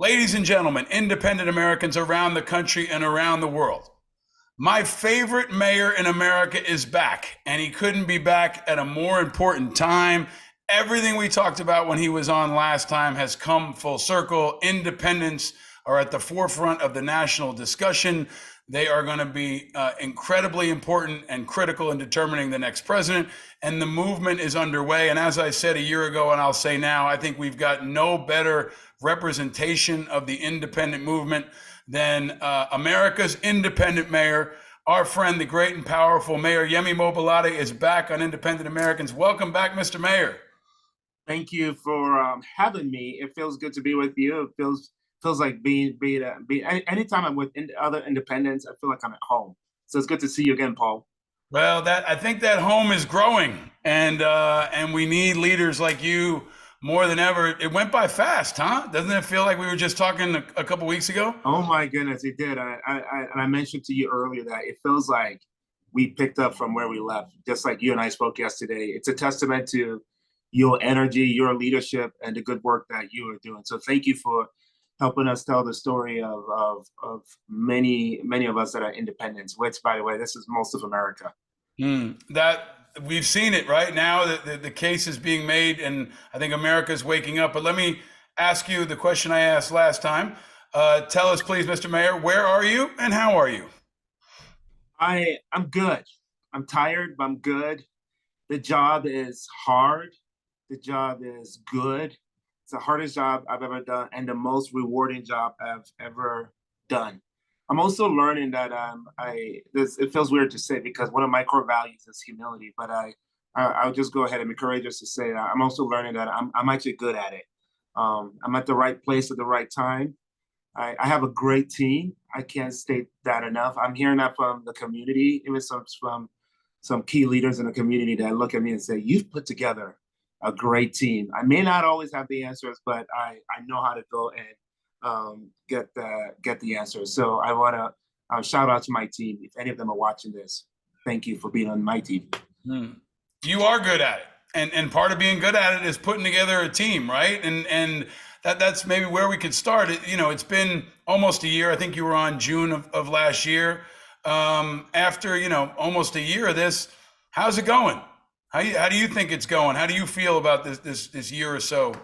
Ladies and gentlemen, independent Americans around the country and around the world, my favorite mayor in America is back, and he couldn't be back at a more important time. Everything we talked about when he was on last time has come full circle. Independents are at the forefront of the national discussion. They are going to be incredibly important and critical in determining the next president. And the movement is underway. And as I said a year ago, and I'll say now, I think we've got no better representation of the independent movement than America's independent mayor. Our friend, the great and powerful Mayor Yemi Mobolade, is back on Independent Americans. Welcome back, Mr. Mayor. Thank you for having me. It feels good to be with you. It feels like being anytime I'm with other independents, I feel like I'm at home. So it's good to see you again, Paul. Well, that I think that home is growing, and we need leaders like you more than ever. It went by fast, huh? Doesn't it feel like we were just talking a couple weeks ago? Oh my goodness, it did. I mentioned to you earlier that it feels like we picked up from where we left, just like you and I spoke yesterday. It's a testament to your energy, your leadership, and the good work that you are doing. So thank you for helping us tell the story of many of us that are independents, which, by the way, this is most of America. That we've seen it right now. The case is being made, and I think America is waking up. But let me ask you the question I asked last time. Tell us, please, Mr. Mayor, where are you and how are you? I'm good. I'm tired, but I'm good. The job is hard. The job is good. It's the hardest job I've ever done and the most rewarding job I've ever done. I'm also learning that it feels weird to say because one of my core values is humility, but I'll just go ahead and be courageous to say that I'm also learning that I'm actually good at it. I'm at the right place at the right time. I have a great team. I can't state that enough. I'm hearing that from the community, even from some key leaders in the community that look at me and say, "You've put together a great team." I may not always have the answers, but I know how to go and get the answers. So I want to shout out to my team. If any of them are watching this, thank you for being on my team. You are good at it, and part of being good at it is putting together a team, right? And that's maybe where we could start. It's been almost a year. I think you were on June of last year. After almost a year of this, how's it going? How do you think it's going? How do you feel about this year or so?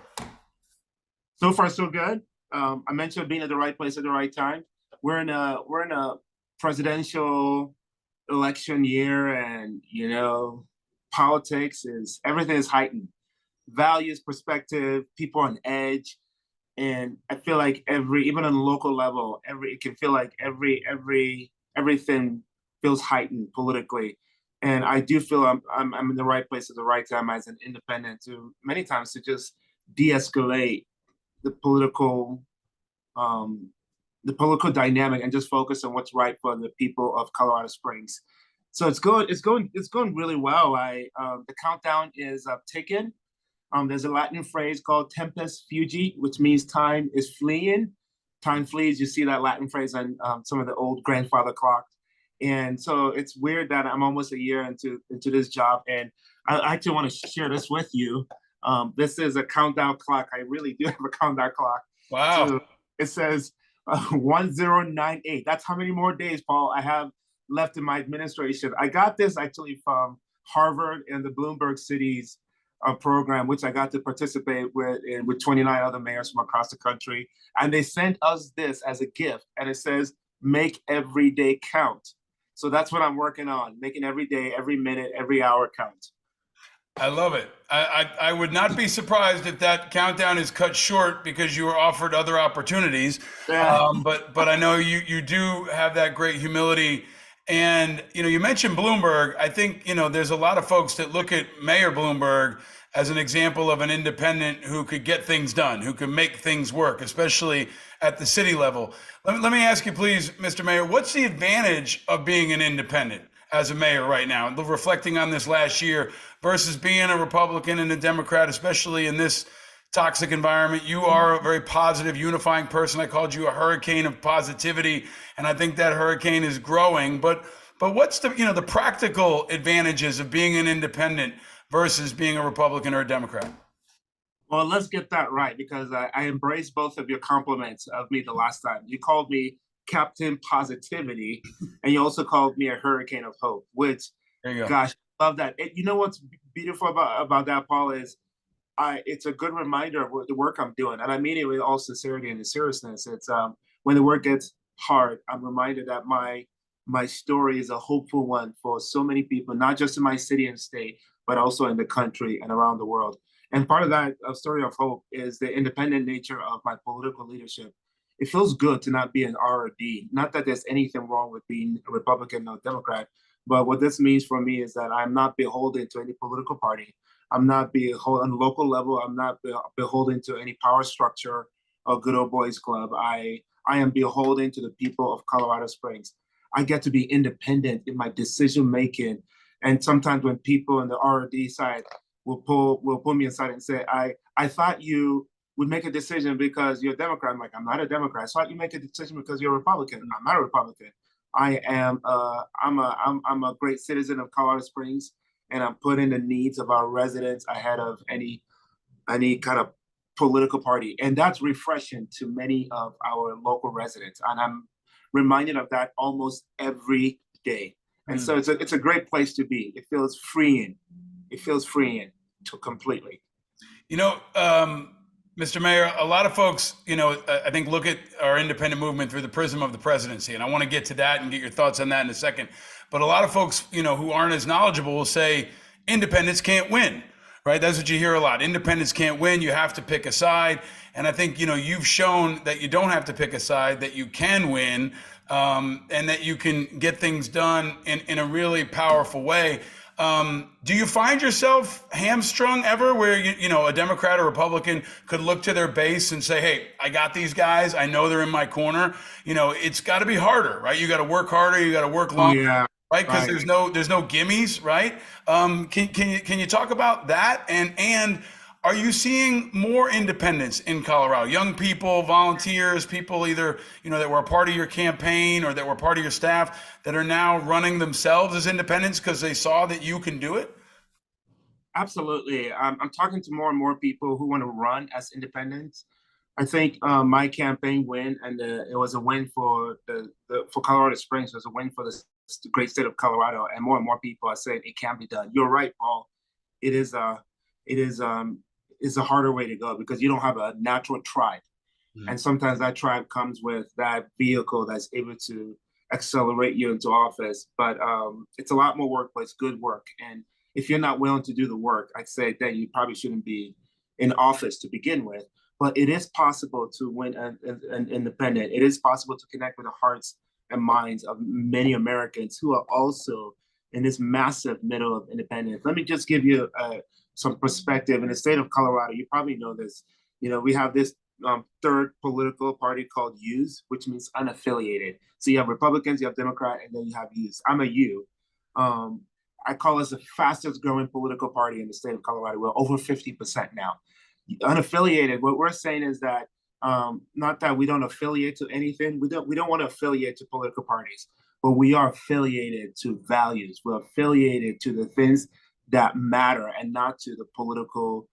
So far, so good. I mentioned being at the right place at the right time. We're in a presidential election year, and politics is everything is heightened. Values, perspective, people on edge, and I feel like even on the local level, it can feel like everything feels heightened politically. And I do feel I'm in the right place at the right time as an independent to many times to just de-escalate the political dynamic and just focus on what's right for the people of Colorado Springs. So it's going really well. The countdown is ticking. There's a Latin phrase called tempus fugit, which means time is fleeing. Time flees. You see that Latin phrase on some of the old grandfather clocks. And so it's weird that I'm almost a year into this job. And I actually want to share this with you. This is a countdown clock. I really do have a countdown clock. Wow. So it says 1098. That's how many more days, Paul, I have left in my administration. I got this actually from Harvard and the Bloomberg Cities program, which I got to participate with 29 other mayors from across the country. And they sent us this as a gift. And it says, make every day count. So that's what I'm working on, making every day, every minute, every hour count. I love it. I would not be surprised if that countdown is cut short because you were offered other opportunities. Yeah. But I know you do have that great humility. And you mentioned Bloomberg. I think there's a lot of folks that look at Mayor Bloomberg as an example of an independent who could get things done, who can make things work, especially at the city level. Let me ask you, please, Mr. Mayor, what's the advantage of being an independent as a mayor right now, and reflecting on this last year versus being a Republican and a Democrat, especially in this toxic environment? You are a very positive, unifying person. I called you a hurricane of positivity, and I think that hurricane is growing. But what's the practical advantages of being an independent versus being a Republican or a Democrat? Well, let's get that right because I embraced both of your compliments of me the last time. You called me Captain Positivity, and you also called me a Hurricane of Hope. Which, There you go. gosh, love that. You know what's beautiful about that, Paul, is I it's a good reminder of what the work I'm doing, and I mean it with all sincerity and seriousness. It's when the work gets hard, I'm reminded that my story is a hopeful one for so many people, not just in my city and state, but also in the country and around the world. And part of that story of hope is the independent nature of my political leadership. It feels good to not be an R or D. Not that there's anything wrong with being a Republican or Democrat, but what this means for me is that I'm not beholden to any political party. I'm not beholden on the local level. I'm not beholden to any power structure or good old boys club. I am beholden to the people of Colorado Springs. I get to be independent in my decision making. And sometimes when people on the R&D side will pull me aside and say, I thought you would make a decision because you're a Democrat. I'm like, I'm not a Democrat. I thought you make a decision because you're a Republican. I'm not a Republican. I'm a great citizen of Colorado Springs, and I'm putting the needs of our residents ahead of any kind of political party. And that's refreshing to many of our local residents. And I'm reminded of that almost every day. And Mm. so it's a great place to be. It feels freeing. It feels freeing to completely. You know, Mr. Mayor, a lot of folks, I think look at our independent movement through the prism of the presidency, and I want to get to that and get your thoughts on that in a second. But a lot of folks, who aren't as knowledgeable will say independents can't win, right? That's what you hear a lot. Independents can't win. You have to pick a side. And I think, you've shown that you don't have to pick a side, that you can win, and that you can get things done in a really powerful way. Do you find yourself hamstrung ever where a Democrat or Republican could look to their base and say, hey, I got these guys, I know they're in my corner? It's got to be harder, right? You got to work harder, you got to work Oh longer, yeah, right? Because right. there's no gimmies, right? Can you talk about that? And are you seeing more independence in Colorado? Young people, volunteers, people either that were a part of your campaign or that were part of your staff that are now running themselves as independents because they saw that you can do it? Absolutely. I'm talking to more and more people who want to run as independents. I think my campaign win, and it was a win for for Colorado Springs. It was a win for the great state of Colorado, and more people are saying it can be done. You're right, Paul. It is it is a harder way to go because you don't have a natural tribe, Mm. and sometimes that tribe comes with that vehicle that's able to accelerate you into office. But it's a lot more work, but it's good work. And if you're not willing to do the work, I'd say that you probably shouldn't be in office to begin with. But it is possible to win an independent. It is possible to connect with the hearts and minds of many Americans who are also in this massive middle of independence. Let me just give you some perspective. In the state of Colorado, you probably know this. We have this third political party called U's, which means unaffiliated. So you have Republicans, you have Democrat, and then you have U's. I'm a U. Um, I call us the fastest growing political party in the state of Colorado. We're over 50% now. Unaffiliated, what we're saying is that not that we don't affiliate to anything. We don't want to affiliate to political parties, but we are affiliated to values. We're affiliated to the things that matter and not to the political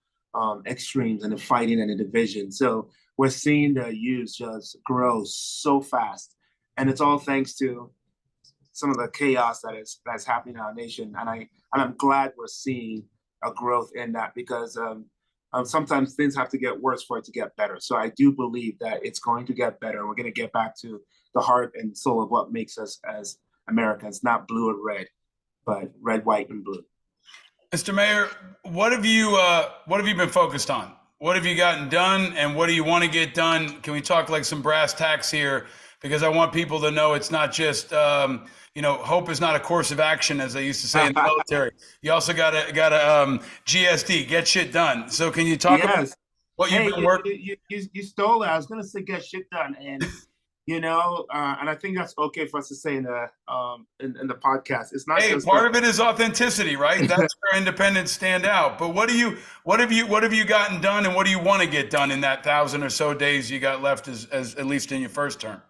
extremes and the fighting and the division. So we're seeing the use just grow so fast, and it's all thanks to some of the chaos that's happening in our nation. And I'm glad we're seeing a growth in that because sometimes things have to get worse for it to get better. So I do believe that it's going to get better. We're going to get back to the heart and soul of what makes us as Americans, not blue or red, but red, white, and blue. Mr. Mayor, what have you been focused on? What have you gotten done, and what do you want to get done? Can we talk like some brass tacks here? Because I want people to know it's not just hope is not a course of action, as they used to say in the military. You also got to GSD, get shit done. So can you talk about Yes. what you've Hey, been working? you stole it. I was gonna say get shit done, and and I think that's okay for us to say in the podcast. It's not Hey, just part of it is authenticity, right? That's where independents stand out. But what have you gotten done, and what do you want to get done in that 1,000 or so days you got left, as at least in your first term?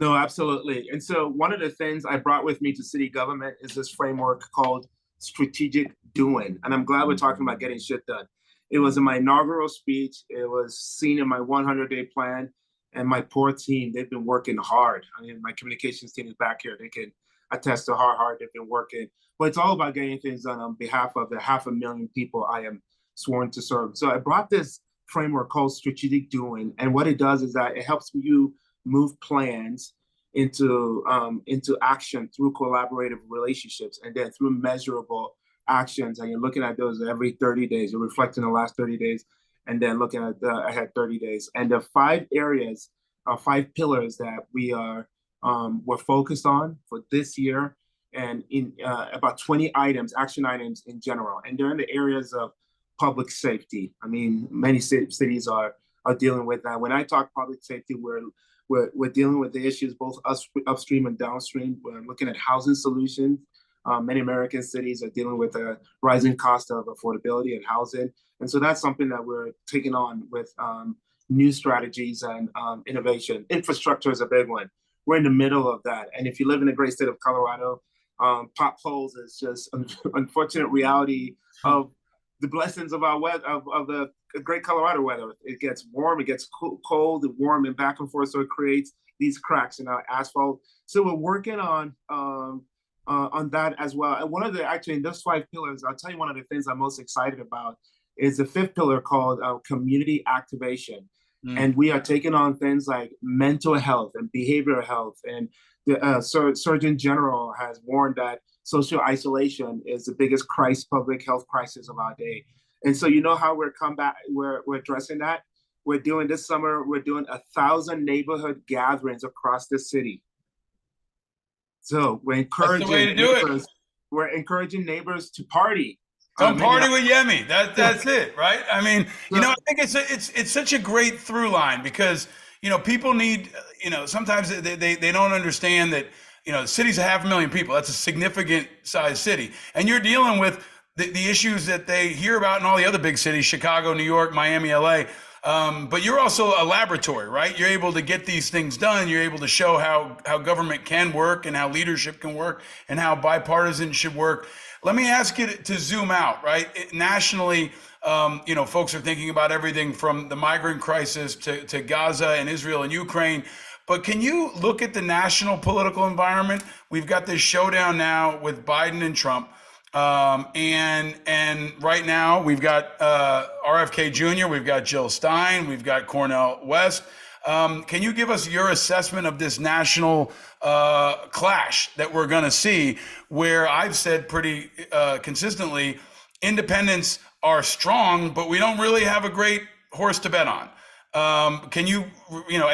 No, absolutely. And so one of the things I brought with me to city government is this framework called strategic doing. And I'm glad we're talking about getting shit done. It was in my inaugural speech. It was seen in my 100-day plan. And my poor team, they've been working hard. I mean, my communications team is back here. They can attest to how hard they've been working. But it's all about getting things done on behalf of the 500,000 people I am sworn to serve. So I brought this framework called strategic doing. And what it does is that it helps you move plans into action through collaborative relationships and then through measurable actions. And you're looking at those every 30 days. You're reflecting the last 30 days and then looking at the ahead 30 days. And the 5 areas, 5 pillars that we're focused on for this year, and in about 20 items, action items in general. And they're in the areas of public safety. I mean, many cities are dealing with that. When I talk public safety, we're dealing with the issues both upstream and downstream. We're looking at housing solutions. Many American cities are dealing with a rising cost of affordability and housing. And so that's something that we're taking on with new strategies and innovation. Infrastructure is a big one. We're in the middle of that. And if you live in the great state of Colorado, potholes is just an unfortunate reality of the blessings of our weather, of the great Colorado weather. It gets warm, it gets cold, warm, and back and forth. So it creates these cracks in our asphalt. So we're working on that as well. And one of the, actually, in those 5 pillars, I'll tell you one of the things I'm most excited about is the 5th pillar called community activation. And we are taking on things like mental health and behavioral health. And the Surgeon General has warned that social isolation is the biggest public health crisis of our day. And so, you know how we're addressing that? We're doing this summer, we're doing 1,000 neighborhood gatherings across the city. So we're encouraging neighbors. We're encouraging neighbors to party. Come party with Yemi. That's it, right? I mean, I think it's such a great through line because people need, sometimes they don't understand that city's 500,000 people. That's a significant size city, and you're dealing with the issues that they hear about in all the other big cities: Chicago, New York, Miami, LA. But you're also a laboratory, right? You're able to get these things done. You're able to show how government can work and how leadership can work and how bipartisan should work. Let me ask you to zoom out, right? Nationally, folks are thinking about everything from the migrant crisis to Gaza and Israel and Ukraine. But can you look at the national political environment? We've got this showdown now with Biden and Trump. And right now we've got RFK Jr., we've got Jill Stein, we've got Cornel West. Can you give us your assessment of this national clash that we're going to see, where I've said pretty consistently, independents are strong, but we don't really have a great horse to bet on. Can you,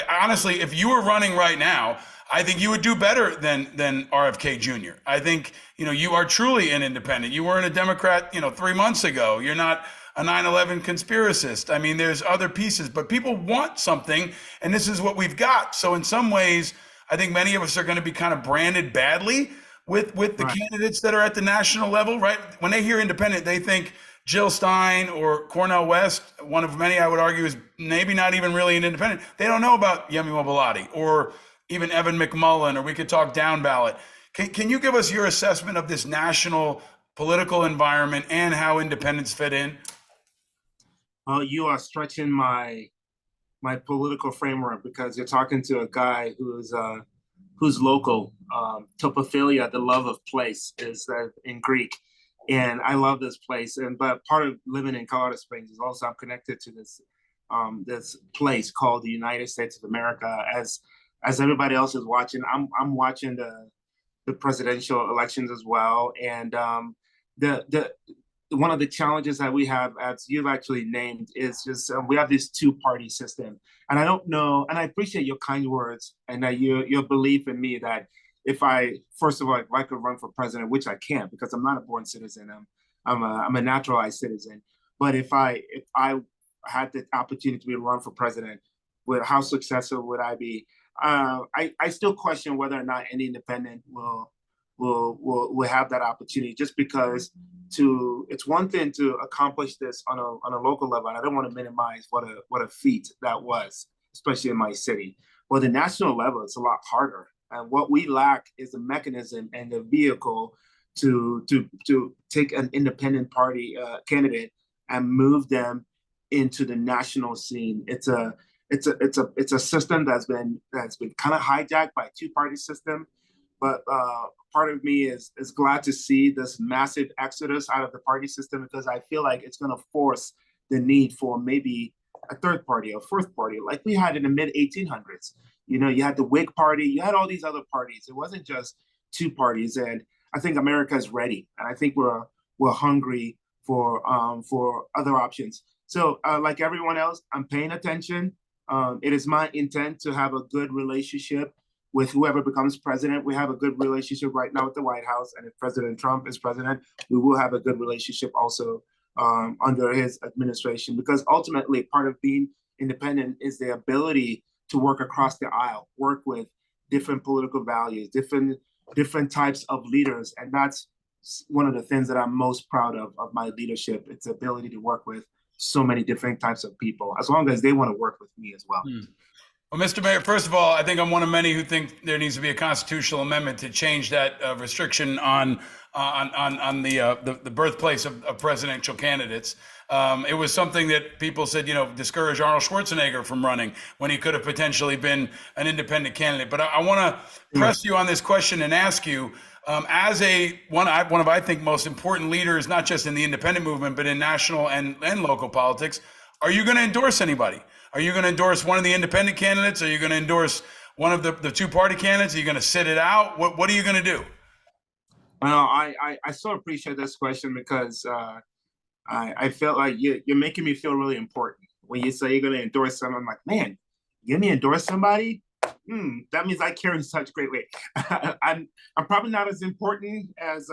honestly, if you were running right now, I think you would do better than RFK Jr. I think, you are truly an independent. You weren't a Democrat, 3 months ago. You're not a 9/11 conspiracist. I mean, there's other pieces, but people want something, and this is what we've got. So in some ways, I think many of us are going to be kind of branded badly with the candidates that are at the national level, right? When they hear independent, they think Jill Stein or Cornel West, one of many I would argue is maybe not even really an independent. They don't know about Yemi Mobolade or even Evan McMullin, or we could talk down ballot. Can you give us your assessment of this national political environment and how independents fit in? Well, you are stretching my political framework because you're talking to a guy who's local. Topophilia, the love of place, is in Greek, and I love this place. But part of living in Colorado Springs is also I'm connected to this place called the United States of America. As everybody else is watching, I'm watching the presidential elections as well, and the one of the challenges that we have, as you've actually named, is just we have this 2-party system. And I don't know, and I appreciate your kind words and that your belief in me that if I could run for president, which I can't because I'm not a born citizen, I'm a naturalized citizen. But if I had the opportunity to run for president, how successful would I be? I still question whether or not any independent will have that opportunity, just because it's one thing to accomplish this on a local level. And I don't want to minimize what a feat that was, especially in my city. But the national level, it's a lot harder. And what we lack is the mechanism and the vehicle to take an independent party candidate and move them into the national scene. It's a system that's been kind of hijacked by a two-party system, but part of me is glad to see this massive exodus out of the party system, because I feel like it's going to force the need for maybe a third party, a fourth party, like we had in the mid 1800s. You had the Whig Party, you had all these other parties. It wasn't just two parties, and I think America is ready, and I think we're hungry for other options. So, like everyone else, I'm paying attention. It is my intent to have a good relationship with whoever becomes president. We have a good relationship right now with the White House, and if President Trump is president, we will have a good relationship also under his administration, because ultimately part of being independent is the ability to work across the aisle, work with different political values, different types of leaders, and that's one of the things that I'm most proud of my leadership. It's the ability to work with so many different types of people, as long as they want to work with me as well. Well, Mr. Mayor, first of all, I think I'm one of many who think there needs to be a constitutional amendment to change that restriction on the birthplace of presidential candidates. It was something that people said, discouraged Arnold Schwarzenegger from running when he could have potentially been an independent candidate. But I want to press you on this question and ask you, as one of I think most important leaders, not just in the independent movement, but in national and local politics, are you going to endorse anybody? Are you going to endorse one of the independent candidates? Are you going to endorse one of the two-party candidates? Are you going to sit it out? What are you going to do? Well, I so appreciate this question, because I felt like you're making me feel really important when you say you're going to endorse someone. I'm like, man, you're going to endorse somebody? That means I carry such great weight. I'm probably not as important as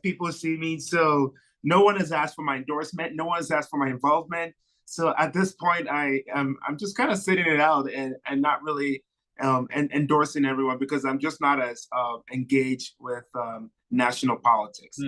people see me. So no one has asked for my endorsement. No one has asked for my involvement. So at this point, I'm just kind of sitting it out and not really endorsing everyone, because I'm just not as engaged with national politics.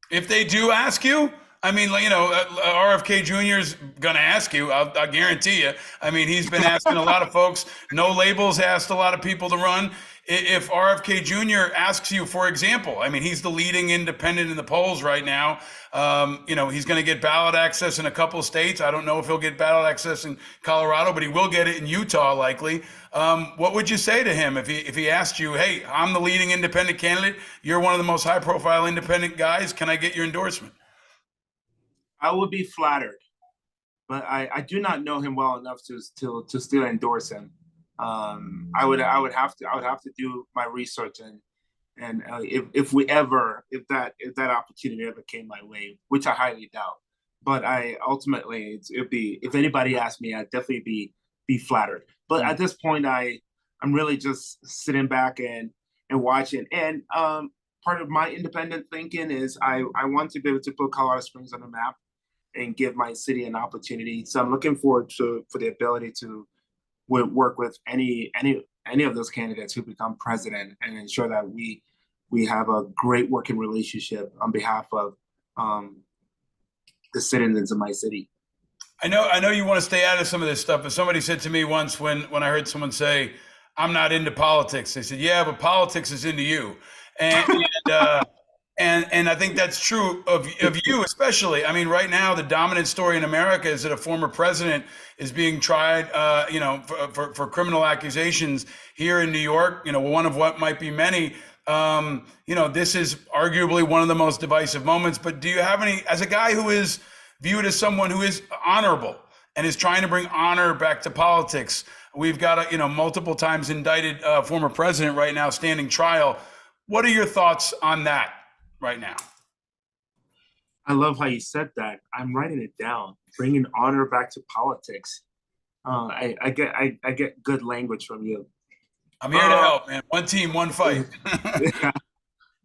If they do ask you, I mean, RFK Jr. is going to ask you. I'll guarantee you. I mean, he's been asking a lot of folks. No Labels asked a lot of people to run. If RFK Jr. asks you, for example, I mean, he's the leading independent in the polls right now. He's going to get ballot access in a couple of states. I don't know if he'll get ballot access in Colorado, but he will get it in Utah likely. What would you say to him if he asked you, hey, I'm the leading independent candidate. You're one of the most high profile independent guys. Can I get your endorsement? I would be flattered, but I do not know him well enough to still endorse him. I would have to do my research, and if that opportunity ever came my way, which I highly doubt. But I ultimately it'd be, if anybody asked me, I'd definitely be flattered. But at this point, I'm really just sitting back and watching. And part of my independent thinking is I want to be able to put Colorado Springs on the map and give my city an opportunity. So I'm looking forward for the ability to work with any of those candidates who become president, and ensure that we have a great working relationship on behalf of the citizens of my city. I know you want to stay out of some of this stuff, but somebody said to me once when I heard someone say, "I'm not into politics," they said, "Yeah, but politics is into you," and and I think that's true of you especially. I mean, right now the dominant story in America is that a former president is being tried, for criminal accusations here in New York. One of what might be many. This is arguably one of the most divisive moments. But do you have any, as a guy who is viewed as someone who is honorable and is trying to bring honor back to politics? We've got a multiple times indicted former president right now standing trial. What are your thoughts on that right now? I love how you said that. I'm writing it down. Bringing honor back to politics. I get good language from you. I'm here to help, man. One team, one fight.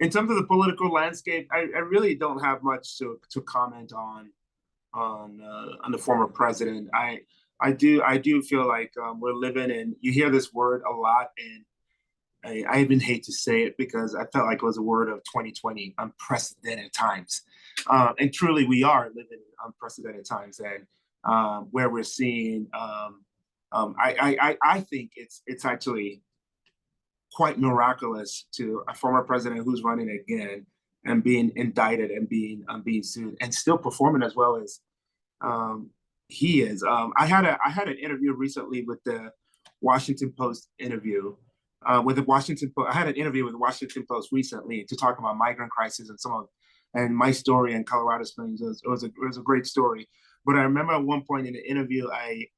In terms of the political landscape, I really don't have much to comment on the former president. I do feel like we're living in. You hear this word a lot, and I even hate to say it, because I felt like it was a word of 2020, unprecedented times. And truly, we are living in unprecedented times, and where we're seeing. I think it's actually quite miraculous to a former president who's running again and being indicted and being sued and still performing as well as um, he is. I had an interview recently with the Washington Post interview with the Washington Post. I had an interview with the Washington Post recently to talk about migrant crisis and my story in Colorado Springs. It was a great story. But I remember at one point in the interview, I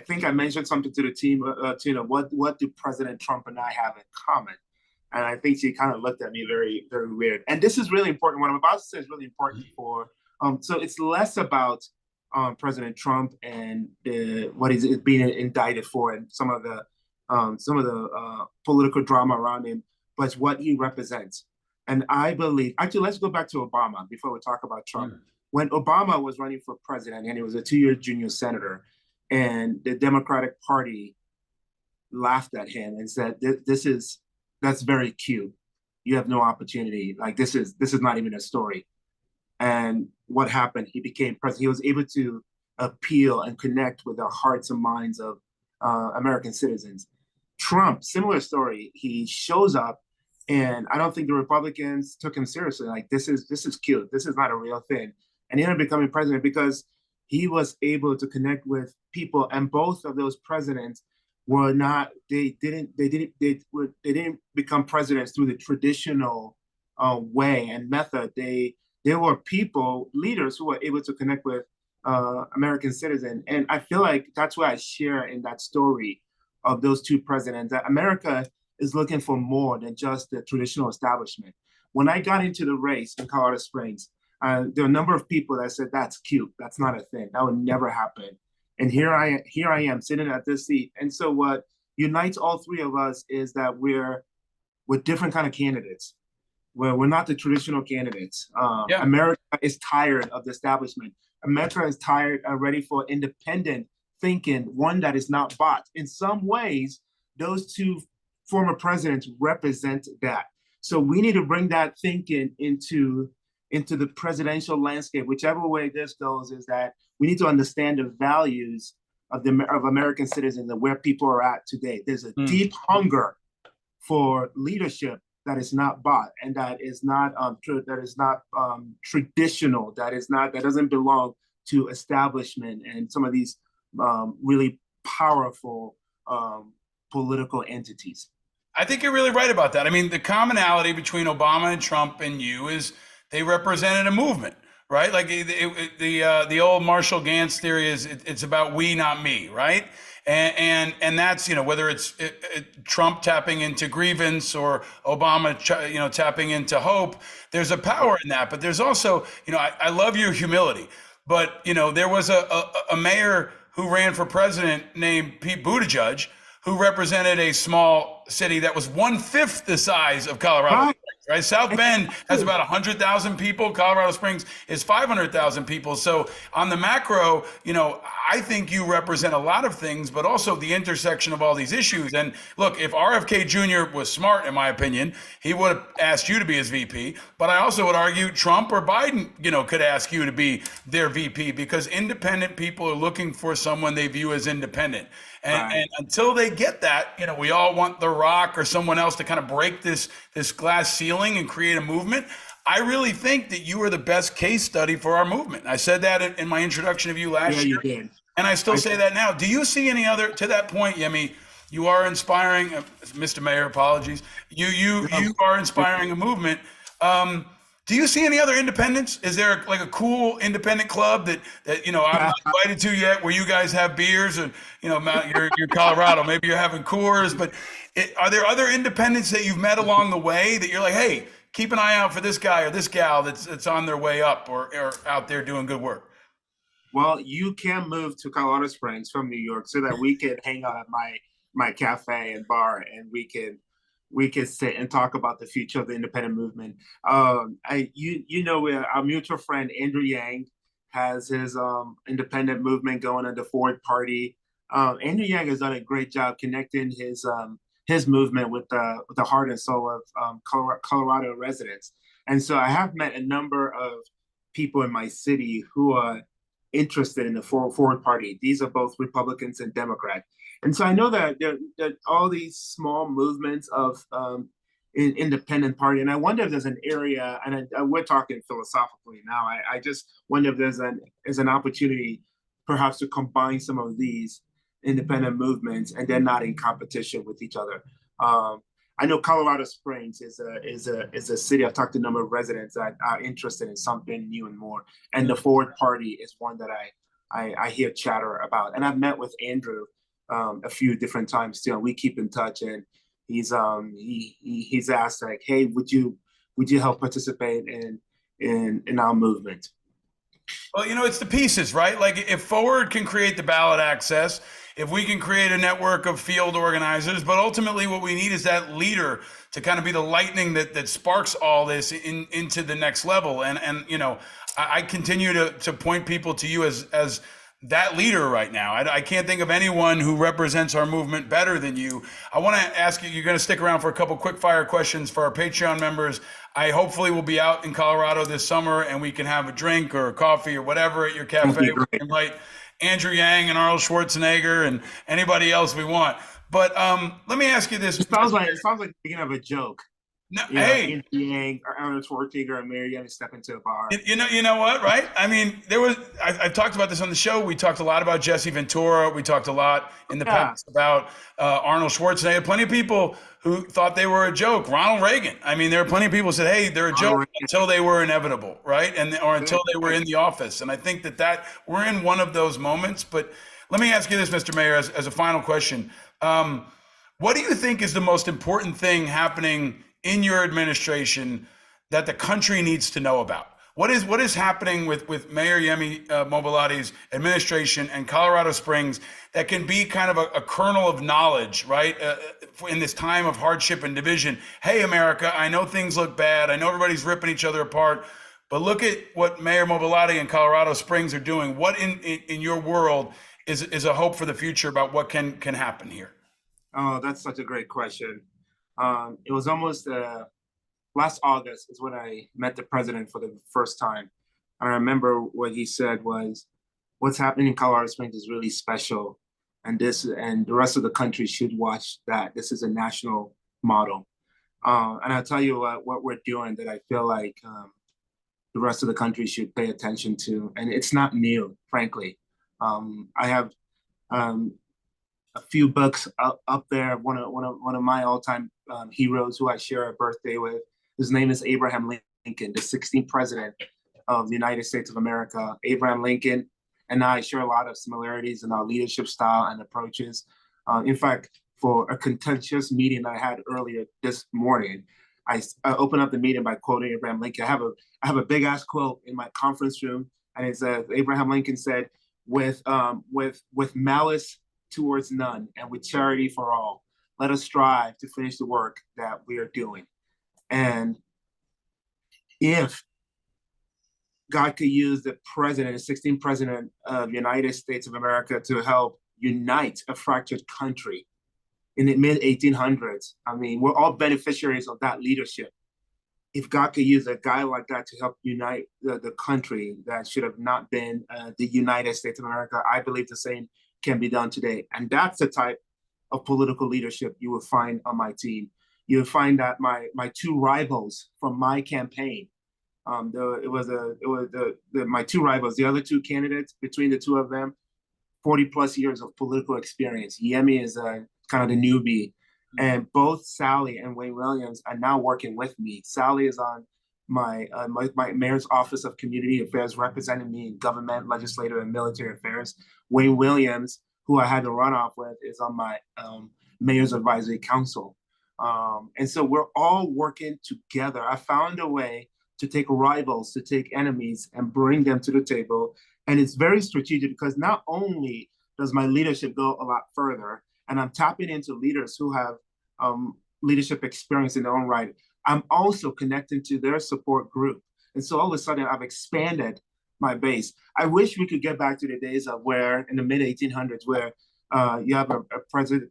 think I mentioned something to the team, what do President Trump and I have in common? And I think she kind of looked at me very, very weird. And this is really important. What I'm about to say is really important for. So it's less about President Trump and what he's being indicted for, and some of the political drama around him, but it's what he represents. And I believe, actually, let's go back to Obama before we talk about Trump. When Obama was running for president, and he was a 2-year junior senator, and the Democratic Party laughed at him and said, that's very cute. You have no opportunity. Like this is not even a story." And what happened? He became president. He was able to appeal and connect with the hearts and minds of American citizens. Trump, similar story. He shows up, and I don't think the Republicans took him seriously. Like this is cute. This is not a real thing. And he ended up becoming president because he was able to connect with people. And both of those presidents were not. They didn't become presidents through the traditional way and method. There were people, leaders who were able to connect with American citizens. And I feel like that's what I share in that story of those two presidents, that America is looking for more than just the traditional establishment. When I got into the race in Colorado Springs, there were a number of people that said, that's cute. That's not a thing. That would never happen. And here I am sitting at this seat. And so what unites all three of us is that we're different kind of candidates. Well, we're not the traditional candidates. America is tired of the establishment. America is tired and ready for independent thinking, one that is not bought. In some ways, those two former presidents represent that. So we need to bring that thinking into the presidential landscape. Whichever way this goes, is that we need to understand the values of American citizens and where people are at today. There's a deep hunger for leadership that is not bought, and that is not traditional. That doesn't belong to establishment and some of these really powerful political entities. I think you're really right about that. I mean, the commonality between Obama and Trump and you is they represented a movement, right? Like the old Marshall Gantz theory is it's about we, not me, right? And that's, whether it's Trump tapping into grievance or Obama, tapping into hope, there's a power in that. But there's also, I love your humility, but, there was a mayor who ran for president named Pete Buttigieg, who represented a small city that was 1/5 the size of Colorado. Right? South Bend has about 100,000 people. Colorado Springs is 500,000 people. So on the macro, I think you represent a lot of things, but also the intersection of all these issues. And look, if RFK Jr. was smart, in my opinion, he would have asked you to be his VP. But I also would argue Trump or Biden, could ask you to be their VP, because independent people are looking for someone they view as independent. And until they get that, we all want The Rock or someone else to kind of break this glass ceiling and create a movement. I really think that you are the best case study for our movement. I said that in my introduction of you last year. You did. And I still say that now. Do you see any other, to that point, Yemi, you are inspiring, Mr. Mayor, apologies. You are inspiring a movement. Do you see any other independents? Is there like a cool independent club that I'm not invited to yet, where you guys have beers and you're Colorado, maybe you're having Coors, but are there other independents that you've met along the way that you're like, hey, keep an eye out for this guy or this gal that's on their way up or out there doing good work? Well, you can move to Colorado Springs from New York so that we can hang out at my cafe and bar, and we can sit and talk about the future of the independent movement. Our mutual friend Andrew Yang has his independent movement going under Forward Party. Andrew Yang has done a great job connecting his movement with the heart and soul of Colorado residents. And so I have met a number of people in my city who are interested in the Forward Party. These are both Republicans and Democrats. And so I know that all these small movements of independent party. And I wonder if there's an area, and we're talking philosophically now. I just wonder if there's an opportunity, perhaps, to combine some of these independent movements, and they're not in competition with each other. I know Colorado Springs is a city. I've talked to a number of residents that are interested in something new and more. And the Forward Party is one that I hear chatter about. And I've met with Andrew a few different times too. And we keep in touch. And he's asked, like, hey, would you help participate in our movement? Well, it's the pieces, right? Like if Forward can create the ballot access, if we can create a network of field organizers, but ultimately what we need is that leader to kind of be the lightning that sparks all this into the next level. And I continue to point people to you as that leader right now. I can't think of anyone who represents our movement better than you. I want to ask you, you're going to stick around for a couple quick fire questions for our Patreon members. I hopefully will be out in Colorado this summer and we can have a drink or a coffee or whatever at your cafe. We can invite Andrew Yang and Arnold Schwarzenegger and anybody else we want. But let me ask you this. It sounds like we can have a joke. No, hey, Andrew Yang or Arnold Schwarzenegger and Mary Yemi step into a bar. You know what, right? I mean, I've talked about this on the show. We talked a lot about Jesse Ventura. We talked a lot in the past about Arnold Schwarzenegger. Plenty of people who thought they were a joke. Ronald Reagan. I mean, there are plenty of people who said, hey, they're a joke until they were inevitable, right? Or until they were in the office. And I think that we're in one of those moments. But let me ask you this, Mr. Mayor, as a final question. What do you think is the most important thing happening in your administration that the country needs to know about? What is happening with Mayor Yemi Mobolade's administration and Colorado Springs that can be kind of a kernel of knowledge, right? In this time of hardship and division. Hey, America, I know things look bad. I know everybody's ripping each other apart, but look at what Mayor Mobolade and Colorado Springs are doing. What in your world is a hope for the future about what can happen here? Oh, that's such a great question. It was almost last August is when I met the president for the first time. And I remember what he said was, what's happening in Colorado Springs is really special. And the rest of the country should watch that. This is a national model. And I'll tell you what we're doing that I feel like the rest of the country should pay attention to. And it's not new, frankly. I have a few books up there. One of my all-time heroes who I share a birthday with. His name is Abraham Lincoln, the 16th president of the United States of America. Abraham Lincoln and I share a lot of similarities in our leadership style and approaches. In fact, for a contentious meeting that I had earlier this morning, I opened up the meeting by quoting Abraham Lincoln. I have a big ass quote in my conference room, and it says, Abraham Lincoln said, with malice towards none and with charity for all, let us strive to finish the work that we are doing. And if God could use the president, the 16th president of the United States of America, to help unite a fractured country in the mid-1800s, I mean, we're all beneficiaries of that leadership. If God could use a guy like that to help unite the country that should have not been the United States of America, I believe the same can be done today. And that's the type of political leadership you will find on my team. You'll find that my two rivals from my campaign, my two rivals, the other two candidates, between the two of them, 40 plus years of political experience. Yemi is kind of the newbie. And both Sally and Wayne Williams are now working with me. Sally is on my mayor's office of community affairs, representing me in government, legislative, and military affairs. Wayne Williams, who I had to run off with, is on my mayor's advisory council. And so we're all working together. I found a way to take rivals, to take enemies, and bring them to the table. And it's very strategic because not only does my leadership go a lot further, and I'm tapping into leaders who have leadership experience in their own right, I'm also connecting to their support group. And so all of a sudden, I've expanded my base. I wish we could get back to the days of where, in the mid-1800s, where you have a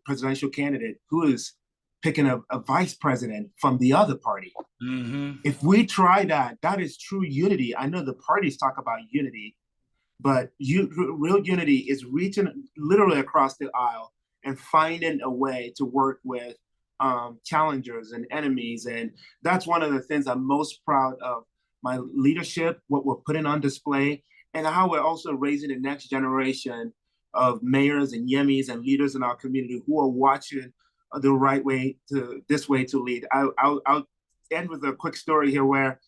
presidential candidate who is picking a vice president from the other party. Mm-hmm. If we try that, that is true unity. I know the parties talk about unity, but real unity is reaching literally across the aisle and finding a way to work with challengers and enemies. And that's one of the things I'm most proud of my leadership, what we're putting on display, and how we're also raising the next generation of mayors and Yemis and leaders in our community who are watching the right way to this way to lead. I'll end with a quick story here where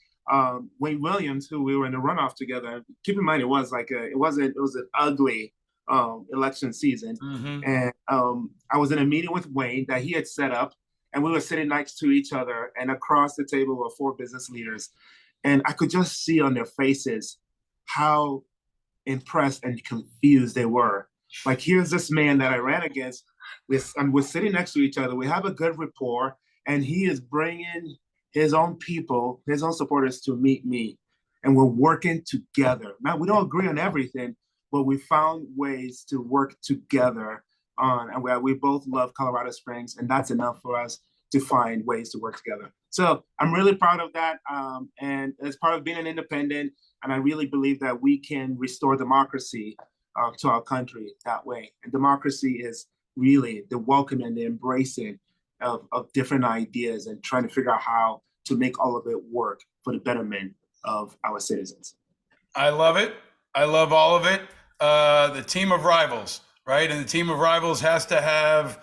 Wayne Williams, who we were in the runoff together, keep in mind it was an ugly election season. Mm-hmm. And I was in a meeting with Wayne that he had set up, and we were sitting next to each other, and across the table were four business leaders. And I could just see on their faces how impressed and confused they were. Like, here's this man that I ran against, and we're sitting next to each other. We have a good rapport, and he is bringing his own people, his own supporters to meet me. And we're working together. Now, we don't agree on everything, but we found ways to work together on, and we both love Colorado Springs, and that's enough for us to find ways to work together. So I'm really proud of that. And as part of being an independent, and I really believe that we can restore democracy to our country that way. And democracy is really the welcome and the embracing of different ideas and trying to figure out how to make all of it work for the betterment of our citizens. I love it. I love all of it. The team of rivals, right? And the team of rivals has to have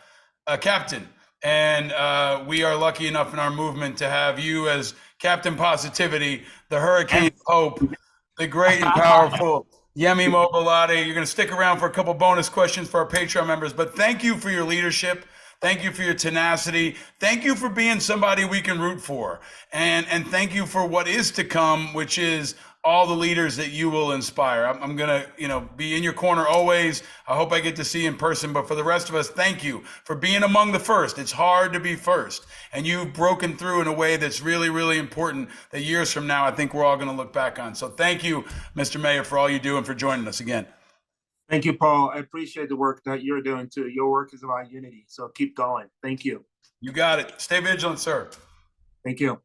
a captain. And we are lucky enough in our movement to have you as Captain Positivity, the Hurricane Hope, the great and powerful Yemi Mobolade. You're going to stick around for a couple bonus questions for our Patreon members, but thank you for your leadership. Thank you for your tenacity. Thank you for being somebody we can root for. And thank you for what is to come, which is all the leaders that you will inspire. I'm going to, be in your corner always. I hope I get to see you in person, but for the rest of us, thank you for being among the first. It's hard to be first, and you've broken through in a way that's really, really important that years from now, I think we're all going to look back on. So thank you, Mr. Mayor, for all you do and for joining us again. Thank you, Paul. I appreciate the work that you're doing too. Your work is about unity. So keep going. Thank you. You got it. Stay vigilant, sir. Thank you.